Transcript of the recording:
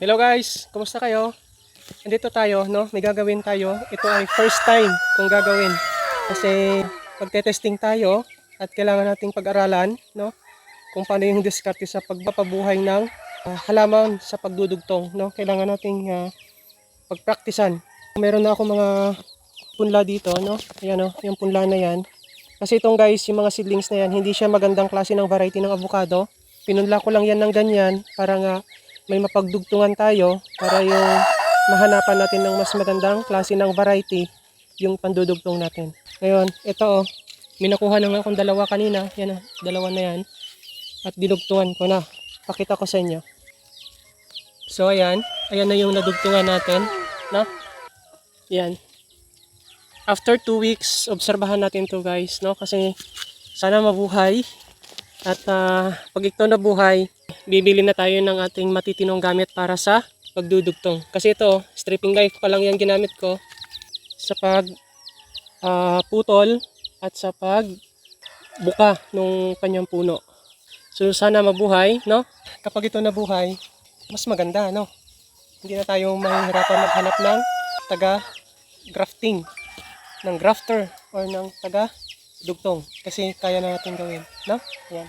Hello guys, kumusta kayo? Nandito tayo, no? May gagawin tayo. Ito ay first time kung gagawin. Kasi pagte-testing tayo at kailangan nating pag-aralan, no? Kung paano yung diskarte sa pagpapabuhay ng halaman sa pagdudugtong, no? Kailangan nating pagpraktisan. Meron na ako mga punla dito, no? Ayan, no? Yung punla na yan. Kasi itong guys, yung mga seedlings na yan, hindi siya magandang klase ng variety ng avocado. Pinunla ko lang yan ng ganyan para nga may mapagdugtungan tayo para yung mahanapan natin ng mas magandang klase ng variety yung pandudugtong natin. Ngayon, ito may nakuha na nga akong dalawa kanina. Yan dalawa na yan. At dinugtungan ko na. Pakita ko sa inyo. So ayan na yung nadugtungan natin. No? Yan. After 2 weeks, obserbahan natin to guys. No? Kasi sana mabuhay. At pag ito nabuhay, bibili na tayo ng ating matitinong gamit para sa pagdudugtong. Kasi ito, stripping knife pa lang yan ginamit ko sa pag putol at sa pagbuka ng kanyang puno. So sana mabuhay, no? Kapag ito nabuhay, mas maganda, no? Hindi na tayo mahihirapan maghanap ng taga-grafting, ng grafter or ng taga-dugtong kasi kaya na natin gawin, no? Yan.